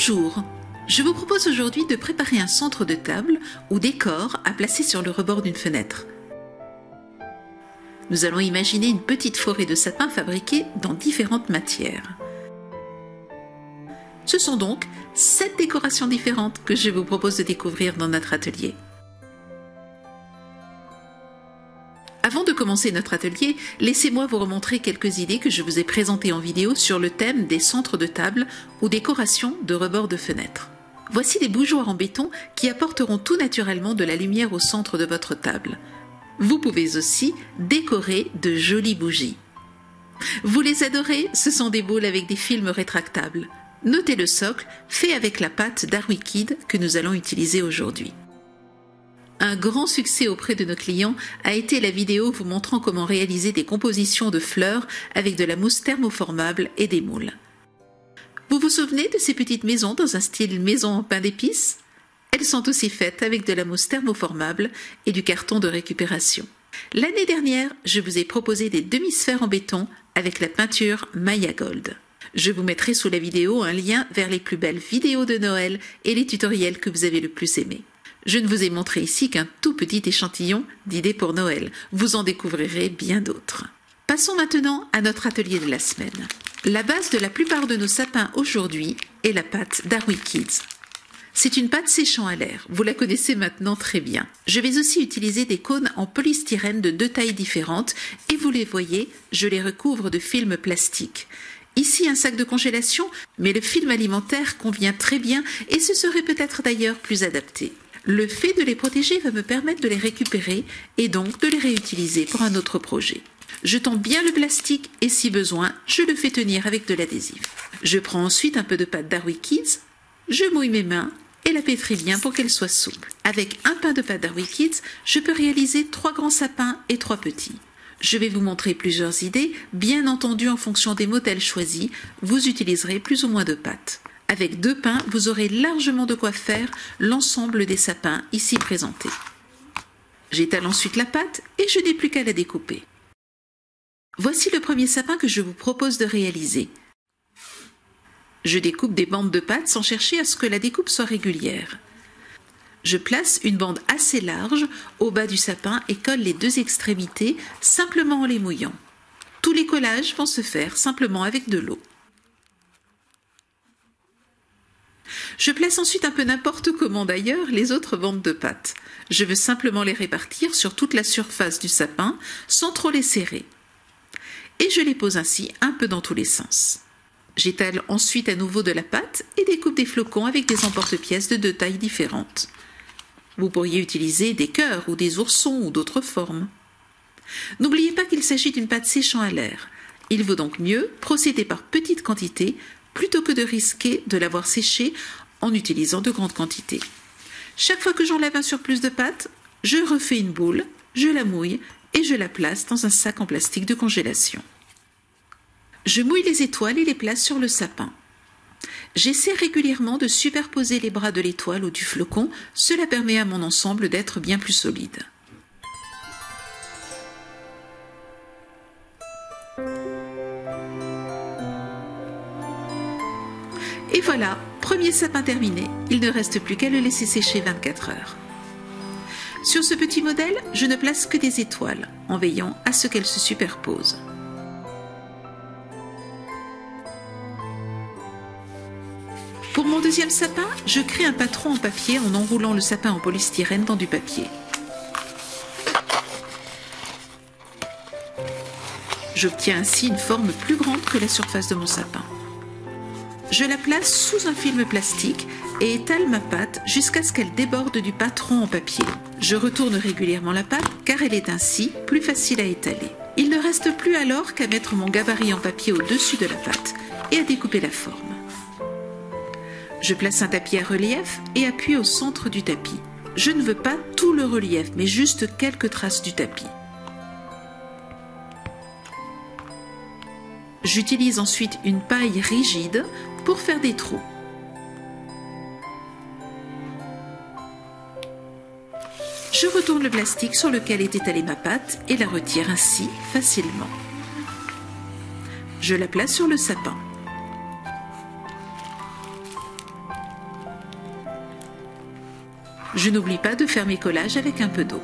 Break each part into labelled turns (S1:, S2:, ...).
S1: Bonjour, je vous propose aujourd'hui de préparer un centre de table ou décor à placer sur le rebord d'une fenêtre. Nous allons imaginer une petite forêt de sapins fabriquée dans différentes matières. Ce sont donc 7 décorations différentes que je vous propose de découvrir dans notre atelier. Avant de commencer notre atelier, laissez-moi vous remontrer quelques idées que je vous ai présentées en vidéo sur le thème des centres de table ou décorations de rebord de fenêtre. Voici des bougeoirs en béton qui apporteront tout naturellement de la lumière au centre de votre table. Vous pouvez aussi décorer de jolies bougies. Vous les adorez, ce sont des boules avec des films rétractables. Notez le socle, fait avec la pâte d'Arwikid que nous allons utiliser aujourd'hui. Un grand succès auprès de nos clients a été la vidéo vous montrant comment réaliser des compositions de fleurs avec de la mousse thermoformable et des moules. Vous vous souvenez de ces petites maisons dans un style maison en pain d'épices? Elles sont aussi faites avec de la mousse thermoformable et du carton de récupération. L'année dernière, je vous ai proposé des demi-sphères en béton avec la peinture Maya Gold. Je vous mettrai sous la vidéo un lien vers les plus belles vidéos de Noël et les tutoriels que vous avez le plus aimés. Je ne vous ai montré ici qu'un tout petit échantillon d'idées pour Noël. Vous en découvrirez bien d'autres. Passons maintenant à notre atelier de la semaine. La base de la plupart de nos sapins aujourd'hui est la pâte d'Arwikid. C'est une pâte séchant à l'air. Vous la connaissez maintenant très bien. Je vais aussi utiliser des cônes en polystyrène de 2 tailles différentes et vous les voyez, je les recouvre de film plastique. Ici un sac de congélation, mais le film alimentaire convient très bien et ce serait peut-être d'ailleurs plus adapté. Le fait de les protéger va me permettre de les récupérer et donc de les réutiliser pour un autre projet. Je tends bien le plastique et si besoin, je le fais tenir avec de l'adhésif. Je prends ensuite un peu de pâte d'Arwikid, je mouille mes mains et la pétris bien pour qu'elle soit souple. Avec un pain de pâte d'Arwikid, je peux réaliser 3 grands sapins et 3 petits. Je vais vous montrer plusieurs idées, bien entendu en fonction des modèles choisis, vous utiliserez plus ou moins de pâte. Avec 2 pains, vous aurez largement de quoi faire l'ensemble des sapins ici présentés. J'étale ensuite la pâte et je n'ai plus qu'à la découper. Voici le premier sapin que je vous propose de réaliser. Je découpe des bandes de pâte sans chercher à ce que la découpe soit régulière. Je place une bande assez large au bas du sapin et colle les 2 extrémités simplement en les mouillant. Tous les collages vont se faire simplement avec de l'eau. Je place ensuite un peu n'importe comment d'ailleurs les autres bandes de pâte. Je veux simplement les répartir sur toute la surface du sapin sans trop les serrer. Et je les pose ainsi un peu dans tous les sens. J'étale ensuite à nouveau de la pâte et découpe des flocons avec des emporte-pièces de 2 tailles différentes. Vous pourriez utiliser des cœurs ou des oursons ou d'autres formes. N'oubliez pas qu'il s'agit d'une pâte séchant à l'air. Il vaut donc mieux procéder par petites quantités plutôt que de risquer de l'avoir séchée en utilisant de grandes quantités. Chaque fois que j'enlève un surplus de pâte, je refais une boule, je la mouille et je la place dans un sac en plastique de congélation. Je mouille les étoiles et les place sur le sapin. J'essaie régulièrement de superposer les bras de l'étoile ou du flocon, cela permet à mon ensemble d'être bien plus solide. Et voilà, premier sapin terminé, il ne reste plus qu'à le laisser sécher 24 heures. Sur ce petit modèle, je ne place que des étoiles, en veillant à ce qu'elles se superposent. Pour mon deuxième sapin, je crée un patron en papier en enroulant le sapin en polystyrène dans du papier. J'obtiens ainsi une forme plus grande que la surface de mon sapin. Je la place sous un film plastique et étale ma pâte jusqu'à ce qu'elle déborde du patron en papier. Je retourne régulièrement la pâte car elle est ainsi plus facile à étaler. Il ne reste plus alors qu'à mettre mon gabarit en papier au-dessus de la pâte et à découper la forme. Je place un tapis à relief et appuie au centre du tapis. Je ne veux pas tout le relief mais juste quelques traces du tapis. J'utilise ensuite une paille rigide pour faire des trous. Je retourne le plastique sur lequel est étalée ma pâte et la retire ainsi facilement. Je la place sur le sapin. Je n'oublie pas de faire mes collages avec un peu d'eau.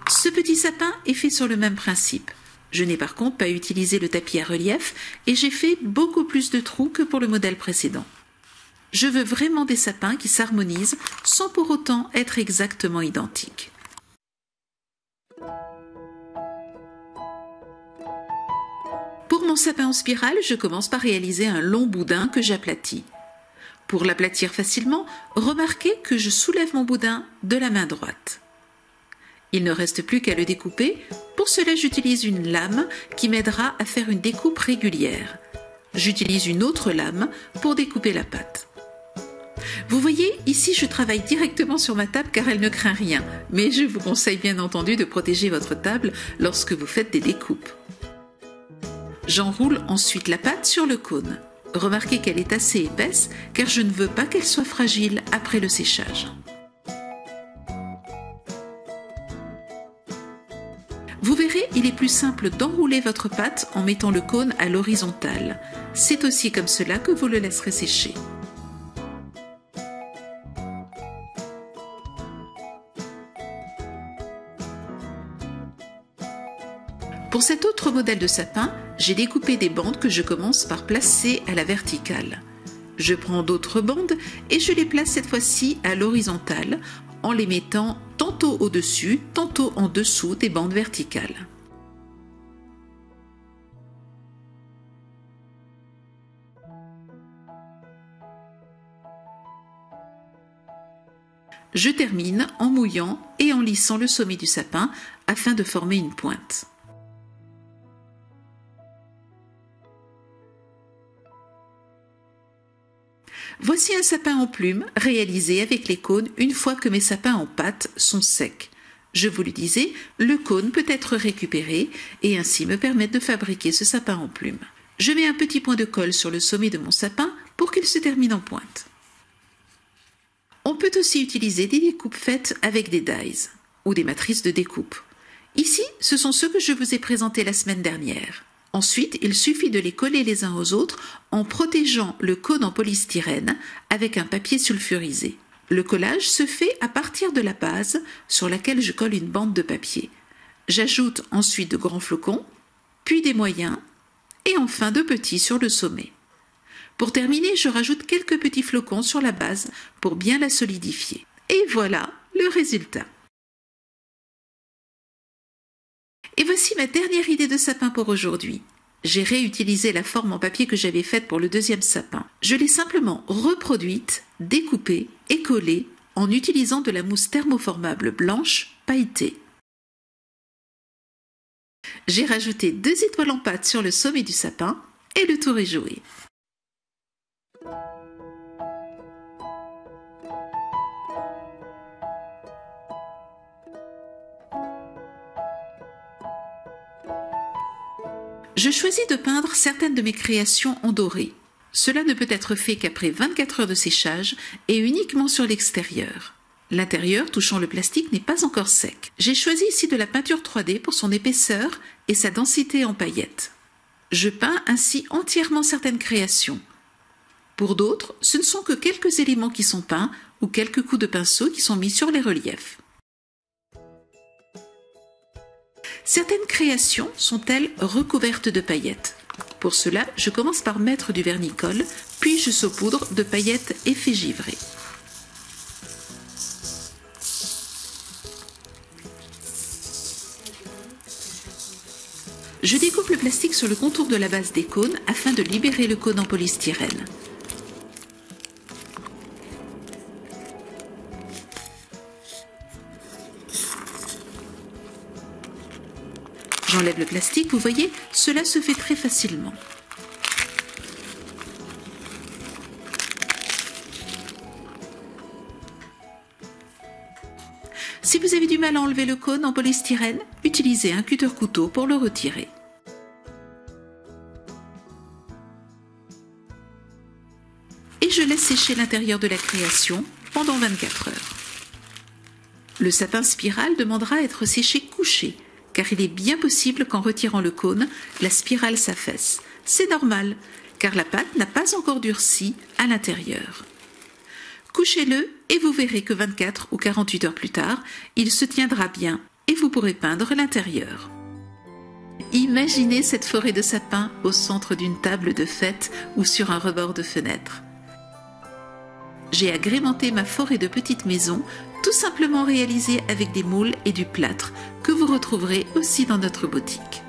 S1: Ce petit sapin est fait sur le même principe. Je n'ai par contre pas utilisé le tapis à relief et j'ai fait beaucoup plus de trous que pour le modèle précédent. Je veux vraiment des sapins qui s'harmonisent sans pour autant être exactement identiques. Pour mon sapin en spirale, je commence par réaliser un long boudin que j'aplatis. Pour l'aplatir facilement, remarquez que je soulève mon boudin de la main droite. Il ne reste plus qu'à le découper. Pour cela, j'utilise une lame qui m'aidera à faire une découpe régulière. J'utilise une autre lame pour découper la pâte. Vous voyez, ici je travaille directement sur ma table car elle ne craint rien, mais je vous conseille bien entendu de protéger votre table lorsque vous faites des découpes. J'enroule ensuite la pâte sur le cône. Remarquez qu'elle est assez épaisse car je ne veux pas qu'elle soit fragile après le séchage. Vous verrez, il est plus simple d'enrouler votre pâte en mettant le cône à l'horizontale. C'est aussi comme cela que vous le laisserez sécher. Pour cet autre modèle de sapin, j'ai découpé des bandes que je commence par placer à la verticale. Je prends d'autres bandes et je les place cette fois-ci à l'horizontale en les mettant tantôt au-dessus, tantôt en dessous des bandes verticales. Je termine en mouillant et en lissant le sommet du sapin afin de former une pointe. Voici un sapin en plumes réalisé avec les cônes une fois que mes sapins en pâte sont secs. Je vous le disais, le cône peut être récupéré et ainsi me permettre de fabriquer ce sapin en plumes. Je mets un petit point de colle sur le sommet de mon sapin pour qu'il se termine en pointe. On peut aussi utiliser des découpes faites avec des dies ou des matrices de découpe. Ici, ce sont ceux que je vous ai présentés la semaine dernière. Ensuite, il suffit de les coller les uns aux autres en protégeant le cône en polystyrène avec un papier sulfurisé. Le collage se fait à partir de la base sur laquelle je colle une bande de papier. J'ajoute ensuite de grands flocons, puis des moyens et enfin de petits sur le sommet. Pour terminer, je rajoute quelques petits flocons sur la base pour bien la solidifier. Et voilà le résultat. Et voici ma dernière idée de sapin pour aujourd'hui. J'ai réutilisé la forme en papier que j'avais faite pour le deuxième sapin. Je l'ai simplement reproduite, découpée et collée en utilisant de la mousse thermoformable blanche pailletée. J'ai rajouté 2 étoiles en pâte sur le sommet du sapin et le tour est joué. Je choisis de peindre certaines de mes créations en doré. Cela ne peut être fait qu'après 24 heures de séchage et uniquement sur l'extérieur. L'intérieur, touchant le plastique, n'est pas encore sec. J'ai choisi ici de la peinture 3D pour son épaisseur et sa densité en paillettes. Je peins ainsi entièrement certaines créations. Pour d'autres, ce ne sont que quelques éléments qui sont peints ou quelques coups de pinceau qui sont mis sur les reliefs. Certaines créations sont-elles recouvertes de paillettes. Pour cela, je commence par mettre du vernis-colle, puis je saupoudre de paillettes effet givré. Je découpe le plastique sur le contour de la base des cônes afin de libérer le cône en polystyrène. J'enlève le plastique, vous voyez, cela se fait très facilement. Si vous avez du mal à enlever le cône en polystyrène, utilisez un cutter-couteau pour le retirer. Et je laisse sécher l'intérieur de la création pendant 24 heures. Le sapin spirale demandera à être séché couché, car il est bien possible qu'en retirant le cône, la spirale s'affaisse. C'est normal, car la pâte n'a pas encore durci à l'intérieur. Couchez-le et vous verrez que 24 ou 48 heures plus tard, il se tiendra bien et vous pourrez peindre l'intérieur. Imaginez cette forêt de sapins au centre d'une table de fête ou sur un rebord de fenêtre. J'ai agrémenté ma forêt de petites maisons, tout simplement réalisée avec des moules et du plâtre, que vous retrouverez aussi dans notre boutique.